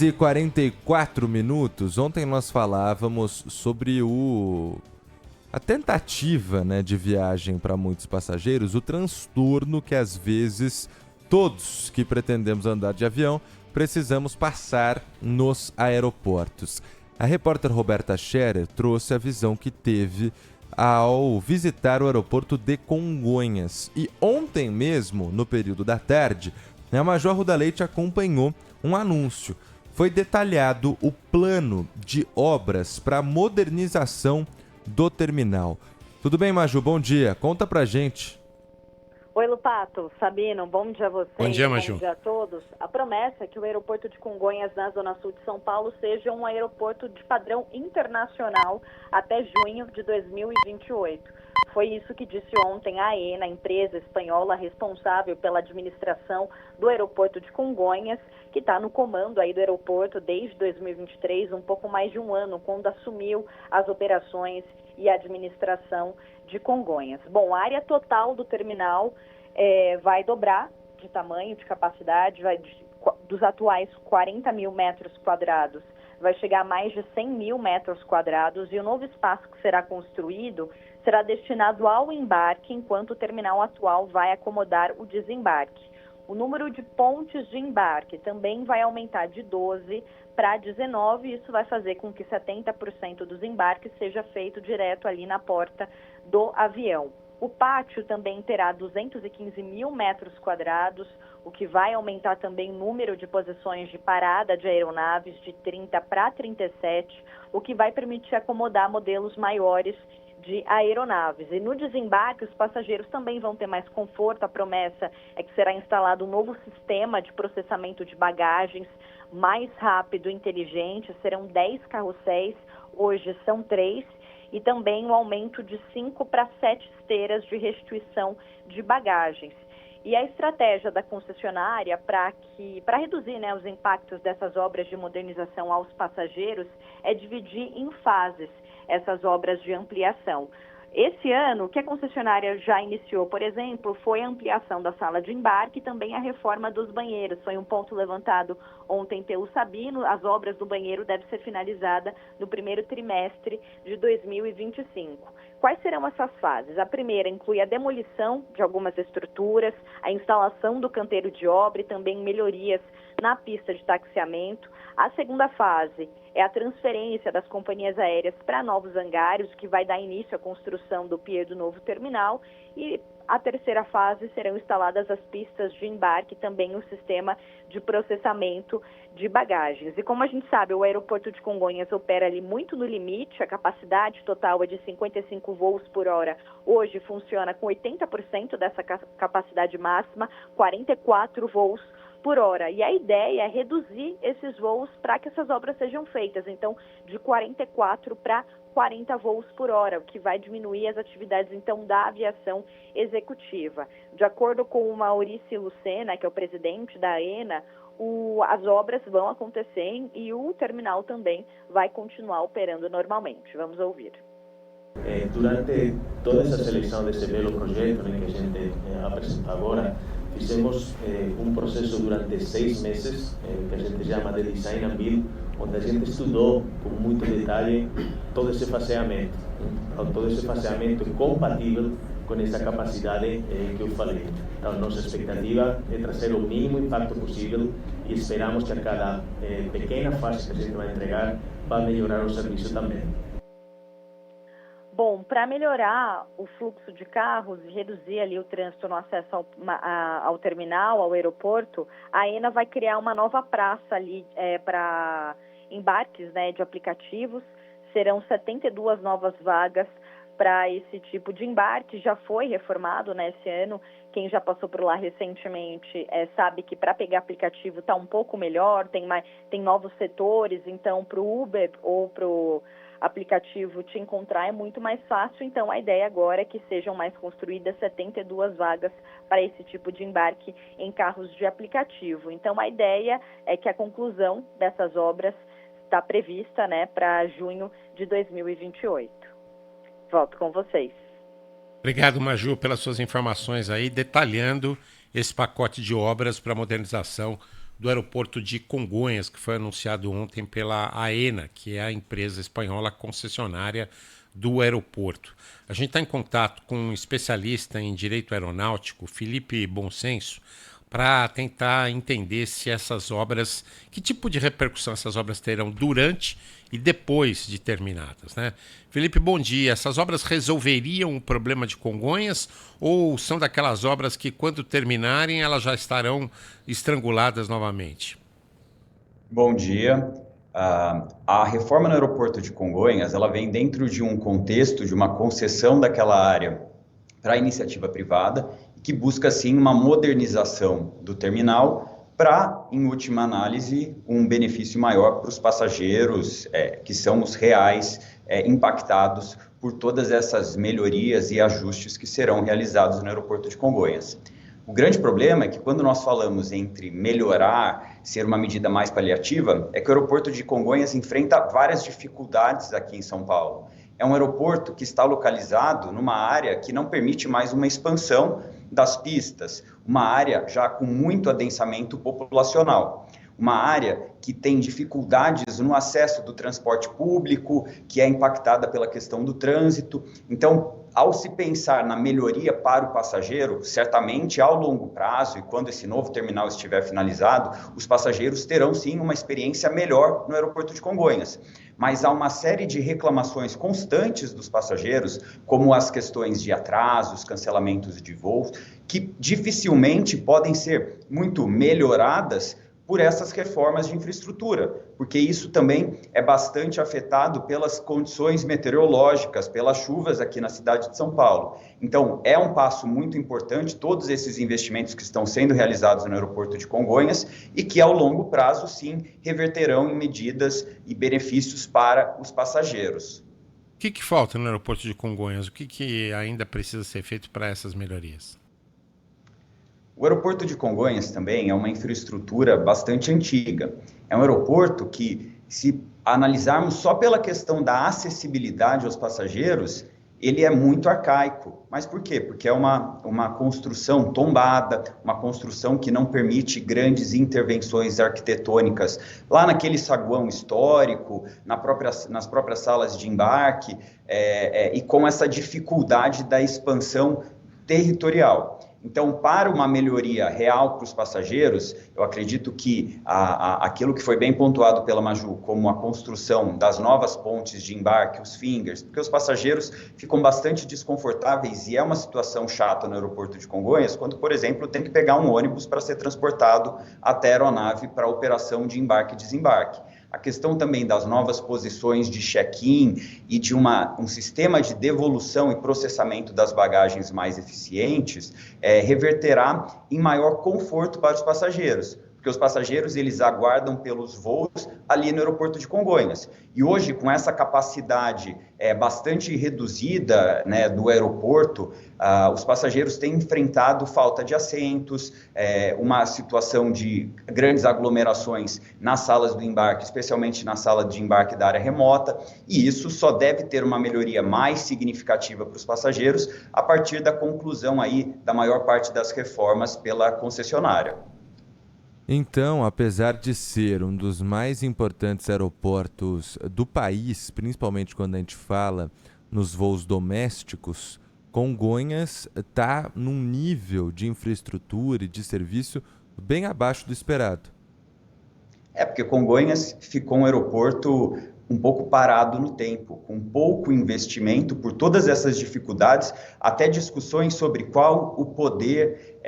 E 44 minutos. Ontem nós falávamos sobre a tentativa, né, de viagem para muitos passageiros, o transtorno que às vezes todos que pretendemos andar de avião precisamos passar nos aeroportos. A repórter Roberta Scherer trouxe a visão que teve ao visitar o aeroporto de Congonhas. E ontem mesmo, no período da tarde, a Major Ruda Leite acompanhou um anúncio. Foi detalhado o plano de obras para a modernização do terminal. Tudo bem, Maju? Bom dia. Conta pra gente. Oi, Lupato, Sabino, bom dia a vocês. Bom dia, Maju. Bom dia a todos. A promessa é que o aeroporto de Congonhas, na Zona Sul de São Paulo, seja um aeroporto de padrão internacional até junho de 2028. Foi isso que disse ontem a AENA, a empresa espanhola responsável pela administração do aeroporto de Congonhas, que está no comando aí do aeroporto desde 2023, um pouco mais de um ano, quando assumiu as operações e a administração de Congonhas. Bom, a área total do terminal vai dobrar de tamanho, de capacidade, dos atuais 40 mil metros quadrados, vai chegar a mais de 100 mil metros quadrados, e o novo espaço que será construído será destinado ao embarque, enquanto o terminal atual vai acomodar o desembarque. O número de pontes de embarque também vai aumentar de 12 para 19, e isso vai fazer com que 70% dos embarques seja feito direto ali na porta do avião. O pátio também terá 215 mil metros quadrados, o que vai aumentar também o número de posições de parada de aeronaves de 30 para 37, o que vai permitir acomodar modelos maiores de aeronaves. E no desembarque, os passageiros também vão ter mais conforto. A promessa é que será instalado um novo sistema de processamento de bagagens mais rápido e inteligente. Serão 10 carrosséis, hoje são 3, e também um aumento de 5 para 7 esteiras de restituição de bagagens. E a estratégia da concessionária para reduzir, né, os impactos dessas obras de modernização aos passageiros é dividir em fases essas obras de ampliação. Esse ano, o que a concessionária já iniciou, por exemplo, foi a ampliação da sala de embarque e também a reforma dos banheiros. Foi um ponto levantado ontem pelo Sabino. As obras do banheiro devem ser finalizadas no primeiro trimestre de 2025. Quais serão essas fases? A primeira inclui a demolição de algumas estruturas, a instalação do canteiro de obra e também melhorias na pista de taxiamento. A segunda fase é a transferência das companhias aéreas para novos hangares, que vai dar início à construção do pier do novo terminal. E a terceira fase serão instaladas as pistas de embarque e também o sistema de processamento de bagagens. E como a gente sabe, o aeroporto de Congonhas opera ali muito no limite, a capacidade total é de 55 voos por hora. Hoje funciona com 80% dessa capacidade máxima, 44 voos por hora. E a ideia é reduzir esses voos para que essas obras sejam feitas. Então, de 44 para 40 voos por hora, o que vai diminuir as atividades, então, da aviação executiva. De acordo com o Maurício Lucena, que é o presidente da AENA, as obras vão acontecer e o terminal também vai continuar operando normalmente. Vamos ouvir. Durante toda essa seleção desse belo projeto, né, que a gente apresenta agora, fizemos um processo durante 6 meses, que a gente chama de Design and Build, onde a gente estudou com muito detalhe todo esse faseamento compatível com essa capacidade que eu falei. Então, nossa expectativa é trazer o mínimo impacto possível e esperamos que a cada pequena fase que a gente vai entregar vai melhorar o serviço também. Bom, para melhorar o fluxo de carros e reduzir ali o trânsito no acesso ao terminal, ao aeroporto, a AENA vai criar uma nova praça ali para embarques, né, de aplicativos. Serão 72 novas vagas para esse tipo de embarque. Já foi reformado, né, esse ano. Quem já passou por lá recentemente sabe que para pegar aplicativo está um pouco melhor, tem novos setores, então para o Uber ou para o aplicativo te encontrar é muito mais fácil. Então a ideia agora é que sejam mais construídas 72 vagas para esse tipo de embarque em carros de aplicativo. Então a ideia é que a conclusão dessas obras está prevista, né, para junho de 2028. Volto com vocês. Obrigado, Maju, pelas suas informações aí, detalhando esse pacote de obras para modernização do aeroporto de Congonhas, que foi anunciado ontem pela AENA, que é a empresa espanhola concessionária do aeroporto. A gente está em contato com um especialista em direito aeronáutico, Felipe Bonsenso, para tentar entender se essas obras, que tipo de repercussão essas obras terão durante e depois de terminadas, né? Felipe, bom dia. Essas obras resolveriam o problema de Congonhas ou são daquelas obras que, quando terminarem, elas já estarão estranguladas novamente? Bom dia. A reforma no aeroporto de Congonhas, ela vem dentro de um contexto de uma concessão daquela área para a iniciativa privada, que busca, sim, uma modernização do terminal para, em última análise, um benefício maior para os passageiros, que são os reais impactados por todas essas melhorias e ajustes que serão realizados no aeroporto de Congonhas. O grande problema é que, quando nós falamos entre melhorar, ser uma medida mais paliativa, é que o aeroporto de Congonhas enfrenta várias dificuldades aqui em São Paulo. É um aeroporto que está localizado numa área que não permite mais uma expansão das pistas, uma área já com muito adensamento populacional, uma área que tem dificuldades no acesso do transporte público, que é impactada pela questão do trânsito. Então, ao se pensar na melhoria para o passageiro, certamente ao longo prazo, e quando esse novo terminal estiver finalizado, os passageiros terão sim uma experiência melhor no aeroporto de Congonhas. Mas há uma série de reclamações constantes dos passageiros, como as questões de atrasos, cancelamentos de voos, que dificilmente podem ser muito melhoradas por essas reformas de infraestrutura, porque isso também é bastante afetado pelas condições meteorológicas, pelas chuvas aqui na cidade de São Paulo. Então, é um passo muito importante, todos esses investimentos que estão sendo realizados no aeroporto de Congonhas e que, ao longo prazo, sim, reverterão em medidas e benefícios para os passageiros. O que falta no aeroporto de Congonhas? O que ainda precisa ser feito para essas melhorias? O aeroporto de Congonhas também é uma infraestrutura bastante antiga. É um aeroporto que, se analisarmos só pela questão da acessibilidade aos passageiros, ele é muito arcaico. Mas por quê? Porque é uma construção tombada, uma construção que não permite grandes intervenções arquitetônicas lá naquele saguão histórico, nas próprias salas de embarque, e com essa dificuldade da expansão territorial. Então, para uma melhoria real para os passageiros, eu acredito que aquilo que foi bem pontuado pela Maju, como a construção das novas pontes de embarque, os fingers, porque os passageiros ficam bastante desconfortáveis e é uma situação chata no aeroporto de Congonhas, quando, por exemplo, tem que pegar um ônibus para ser transportado até a aeronave para a operação de embarque e desembarque. A questão também das novas posições de check-in e de um sistema de devolução e processamento das bagagens mais eficientes reverterá em maior conforto para os passageiros, porque os passageiros eles aguardam pelos voos ali no aeroporto de Congonhas. E hoje, com essa capacidade bastante reduzida, né, do aeroporto, os passageiros têm enfrentado falta de assentos, uma situação de grandes aglomerações nas salas do embarque, especialmente na sala de embarque da área remota, e isso só deve ter uma melhoria mais significativa para os passageiros a partir da conclusão aí da maior parte das reformas pela concessionária. Então, apesar de ser um dos mais importantes aeroportos do país, principalmente quando a gente fala nos voos domésticos, Congonhas está num nível de infraestrutura e de serviço bem abaixo do esperado. Porque Congonhas ficou um aeroporto um pouco parado no tempo, com pouco investimento, por todas essas dificuldades, até discussões sobre qual o poder,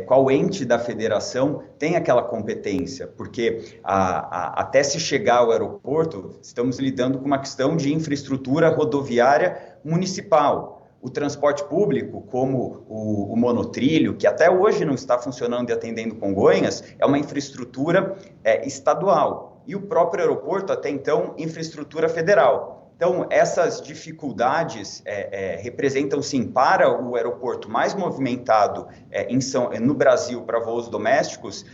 qual ente da federação tem aquela competência, porque até se chegar ao aeroporto, estamos lidando com uma questão de infraestrutura rodoviária municipal. O transporte público, como o monotrilho, que até hoje não está funcionando e atendendo Congonhas, é uma infraestrutura estadual. E o próprio aeroporto, até então, infraestrutura federal. Então, essas dificuldades representam, sim, para o aeroporto mais movimentado no Brasil para voos domésticos,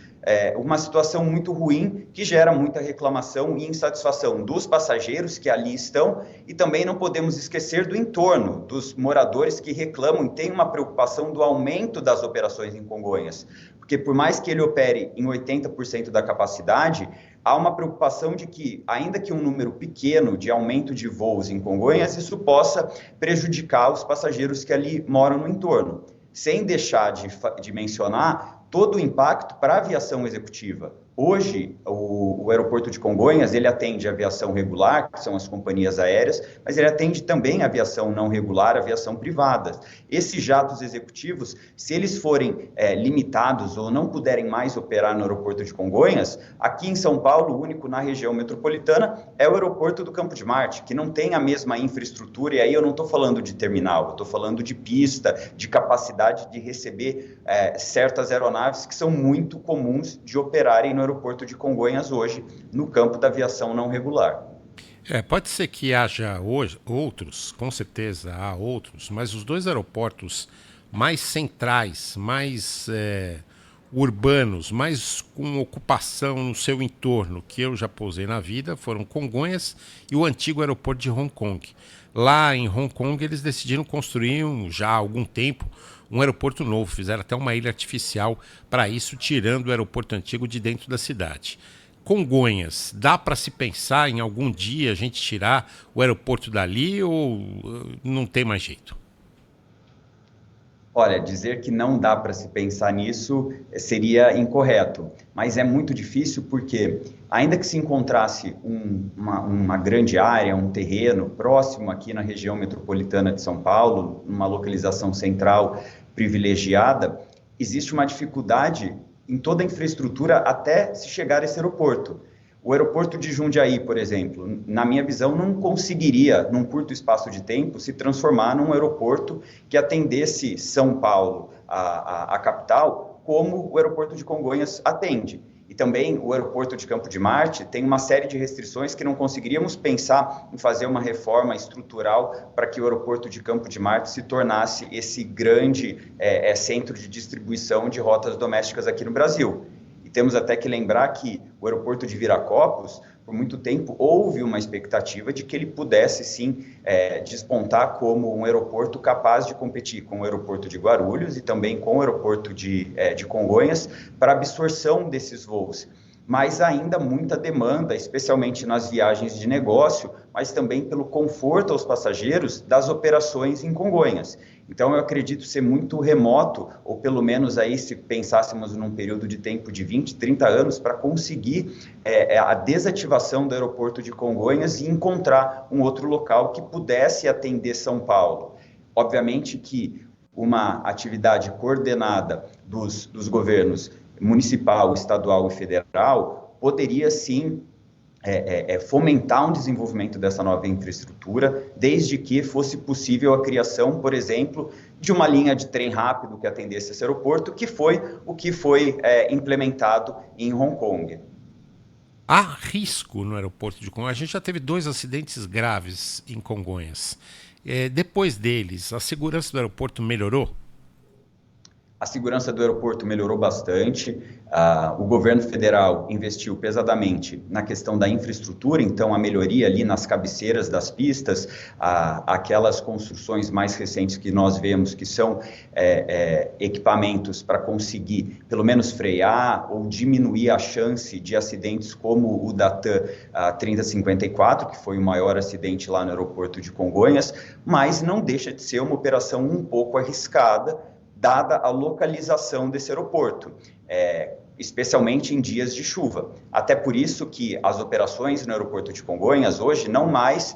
uma situação muito ruim que gera muita reclamação e insatisfação dos passageiros que ali estão, e também não podemos esquecer do entorno, dos moradores que reclamam e têm uma preocupação do aumento das operações em Congonhas, porque por mais que ele opere em 80% da capacidade, há uma preocupação de que, ainda que um número pequeno de aumento de voos em Congonhas, isso possa prejudicar os passageiros que ali moram no entorno, sem deixar de mencionar todo o impacto para a aviação executiva. Hoje, o aeroporto de Congonhas, ele atende a aviação regular, que são as companhias aéreas, mas ele atende também a aviação não regular, a aviação privada. Esses jatos executivos, se eles forem limitados ou não puderem mais operar no aeroporto de Congonhas, aqui em São Paulo, o único na região metropolitana é o aeroporto do Campo de Marte, que não tem a mesma infraestrutura, e aí eu não estou falando de terminal, eu estou falando de pista, de capacidade de receber certas aeronaves que são muito comuns de operarem no aeroporto de Congonhas hoje, no campo da aviação não regular. Pode ser que haja hoje outros, com certeza há outros, mas os dois aeroportos mais centrais, mais urbanos, mais com ocupação no seu entorno, que eu já pousei na vida, foram Congonhas e o antigo aeroporto de Hong Kong. Lá em Hong Kong eles decidiram construir já há algum tempo um aeroporto novo, fizeram até uma ilha artificial para isso, tirando o aeroporto antigo de dentro da cidade. Congonhas, dá para se pensar em algum dia a gente tirar o aeroporto dali ou não tem mais jeito? Olha, dizer que não dá para se pensar nisso seria incorreto, mas é muito difícil porque, ainda que se encontrasse uma grande área, um terreno próximo aqui na região metropolitana de São Paulo, numa localização central privilegiada, existe uma dificuldade em toda a infraestrutura até se chegar a esse aeroporto. O aeroporto de Jundiaí, por exemplo, na minha visão, não conseguiria, num curto espaço de tempo, se transformar num aeroporto que atendesse São Paulo, a capital, como o aeroporto de Congonhas atende. E também o aeroporto de Campo de Marte tem uma série de restrições que não conseguiríamos pensar em fazer uma reforma estrutural para que o aeroporto de Campo de Marte se tornasse esse grande centro de distribuição de rotas domésticas aqui no Brasil. Temos até que lembrar que o aeroporto de Viracopos, por muito tempo, houve uma expectativa de que ele pudesse, sim, despontar como um aeroporto capaz de competir com o aeroporto de Guarulhos e também com o aeroporto de Congonhas para absorção desses voos. Mas ainda muita demanda, especialmente nas viagens de negócio, mas também pelo conforto aos passageiros das operações em Congonhas. Então, eu acredito ser muito remoto, ou pelo menos aí se pensássemos num período de tempo de 20, 30 anos, para conseguir a desativação do aeroporto de Congonhas e encontrar um outro local que pudesse atender São Paulo. Obviamente que uma atividade coordenada dos governos municipal, estadual e federal poderia sim fomentar um desenvolvimento dessa nova infraestrutura, desde que fosse possível a criação, por exemplo, de uma linha de trem rápido que atendesse esse aeroporto, que foi o que foi implementado em Hong Kong. Há risco no aeroporto de Congonhas? A gente já teve 2 acidentes graves em Congonhas. Depois deles, a segurança do aeroporto melhorou? A segurança do aeroporto melhorou bastante, o governo federal investiu pesadamente na questão da infraestrutura, então a melhoria ali nas cabeceiras das pistas, aquelas construções mais recentes que nós vemos que são equipamentos para conseguir pelo menos frear ou diminuir a chance de acidentes como o da TAM 3054, que foi o maior acidente lá no aeroporto de Congonhas, mas não deixa de ser uma operação um pouco arriscada, dada a localização desse aeroporto, especialmente em dias de chuva. Até por isso que as operações no aeroporto de Congonhas hoje não mais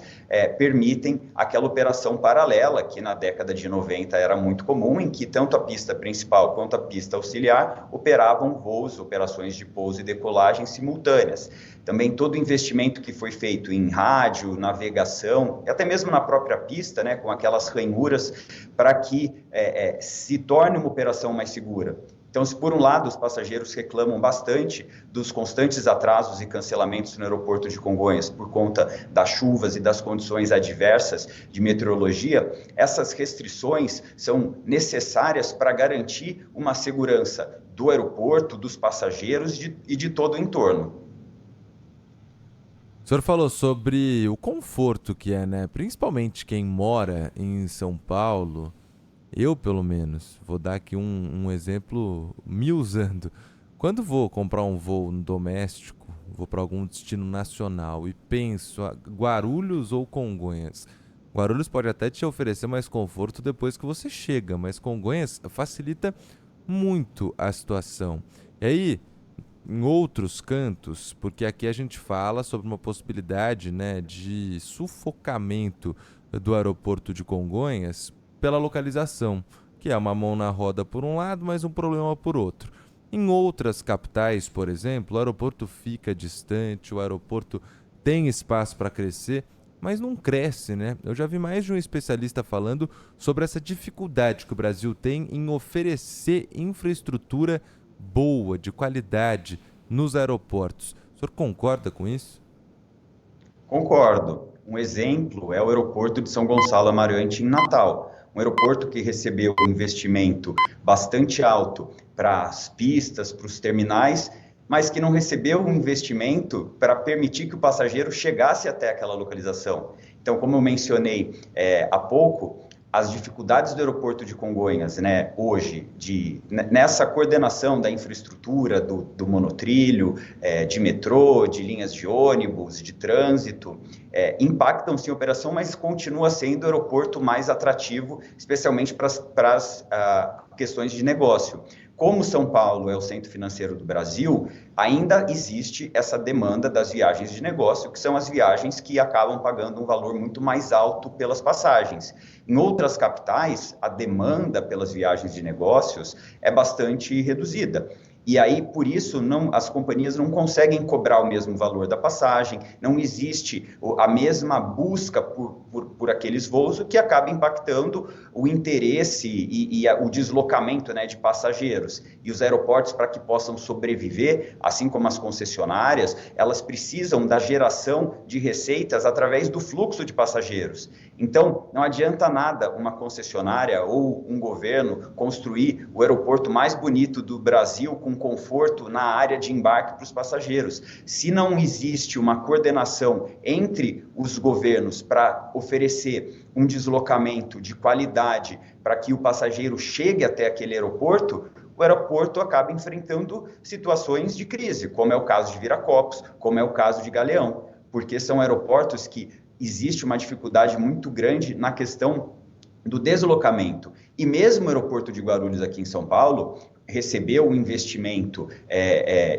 permitem aquela operação paralela, que na década de 90 era muito comum, em que tanto a pista principal quanto a pista auxiliar operavam operações de pouso e decolagem simultâneas. Também todo o investimento que foi feito em rádio, navegação, e até mesmo na própria pista, né, com aquelas ranhuras, para que se torne uma operação mais segura. Então, se por um lado os passageiros reclamam bastante dos constantes atrasos e cancelamentos no aeroporto de Congonhas por conta das chuvas e das condições adversas de meteorologia, essas restrições são necessárias para garantir uma segurança do aeroporto, dos passageiros e de todo o entorno. O senhor falou sobre o conforto que é, né? Principalmente quem mora em São Paulo. Eu, pelo menos, vou dar aqui um exemplo me usando. Quando vou comprar um voo doméstico, vou para algum destino nacional e penso Guarulhos ou Congonhas. Guarulhos pode até te oferecer mais conforto depois que você chega, mas Congonhas facilita muito a situação. E aí, em outros cantos, porque aqui a gente fala sobre uma possibilidade, né, de sufocamento do aeroporto de Congonhas pela localização, que é uma mão na roda por um lado, mas um problema por outro. Em outras capitais, por exemplo, o aeroporto fica distante, o aeroporto tem espaço para crescer, mas não cresce, né? Eu já vi mais de um especialista falando sobre essa dificuldade que o Brasil tem em oferecer infraestrutura boa, de qualidade, nos aeroportos. O senhor concorda com isso? Concordo. Um exemplo é o aeroporto de São Gonçalo Amarante, em Natal. Um aeroporto que recebeu um investimento bastante alto para as pistas, para os terminais, mas que não recebeu um investimento para permitir que o passageiro chegasse até aquela localização. Então, como eu mencionei há pouco, as dificuldades do aeroporto de Congonhas, né, hoje, nessa coordenação da infraestrutura, do monotrilho, de metrô, de linhas de ônibus, de trânsito, impactam sim a operação, mas continua sendo o aeroporto mais atrativo, especialmente para as questões de negócio. Como São Paulo é o centro financeiro do Brasil, ainda existe essa demanda das viagens de negócio, que são as viagens que acabam pagando um valor muito mais alto pelas passagens. Em outras capitais, a demanda pelas viagens de negócios é bastante reduzida. E aí, por isso, as companhias não conseguem cobrar o mesmo valor da passagem, não existe a mesma busca por aqueles voos, o que acaba impactando o interesse e o deslocamento, né, de passageiros. E os aeroportos, para que possam sobreviver, assim como as concessionárias, elas precisam da geração de receitas através do fluxo de passageiros. Então, não adianta nada uma concessionária ou um governo construir o aeroporto mais bonito do Brasil com conforto na área de embarque para os passageiros. Se não existe uma coordenação entre os governos para oferecer um deslocamento de qualidade para que o passageiro chegue até aquele aeroporto, o aeroporto acaba enfrentando situações de crise, como é o caso de Viracopos, como é o caso de Galeão, porque são aeroportos que existe uma dificuldade muito grande na questão do deslocamento. E mesmo o aeroporto de Guarulhos aqui em São Paulo recebeu um investimento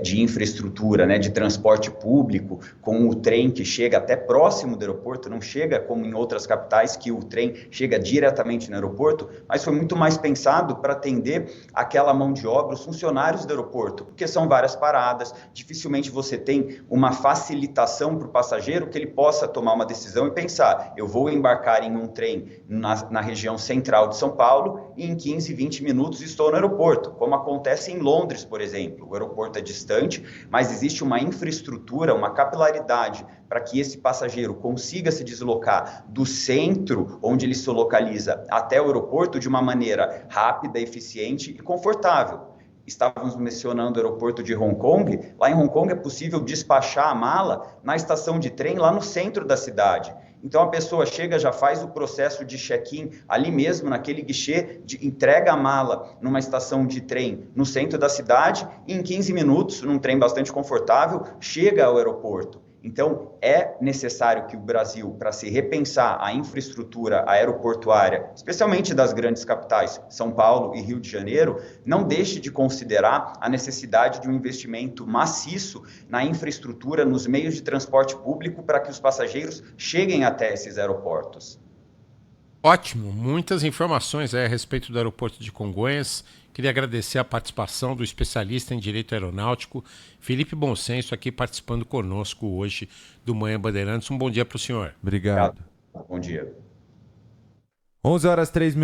de infraestrutura, né, de transporte público, com o trem que chega até próximo do aeroporto, não chega como em outras capitais, que o trem chega diretamente no aeroporto, mas foi muito mais pensado para atender aquela mão de obra, os funcionários do aeroporto, porque são várias paradas, dificilmente você tem uma facilitação para o passageiro que ele possa tomar uma decisão e pensar, eu vou embarcar em um trem na região central de São Paulo e em 15, 20 minutos estou no aeroporto, como acontece em Londres, por exemplo. O aeroporto é distante, mas existe uma infraestrutura, uma capilaridade para que esse passageiro consiga se deslocar do centro, onde ele se localiza, até o aeroporto de uma maneira rápida, eficiente e confortável. Estávamos mencionando o aeroporto de Hong Kong. Lá em Hong Kong é possível despachar a mala na estação de trem, lá no centro da cidade. Então, a pessoa chega, já faz o processo de check-in ali mesmo, naquele guichê, entrega a mala numa estação de trem no centro da cidade e em 15 minutos, num trem bastante confortável, chega ao aeroporto. Então, é necessário que o Brasil, para se repensar a infraestrutura aeroportuária, especialmente das grandes capitais, São Paulo e Rio de Janeiro, não deixe de considerar a necessidade de um investimento maciço na infraestrutura, nos meios de transporte público, para que os passageiros cheguem até esses aeroportos. Ótimo, muitas informações a respeito do aeroporto de Congonhas. Queria agradecer a participação do especialista em Direito Aeronáutico, Felipe Bonsenso, aqui participando conosco hoje do Manhã Bandeirantes. Um bom dia para o senhor. Obrigado. Bom dia. 11h03.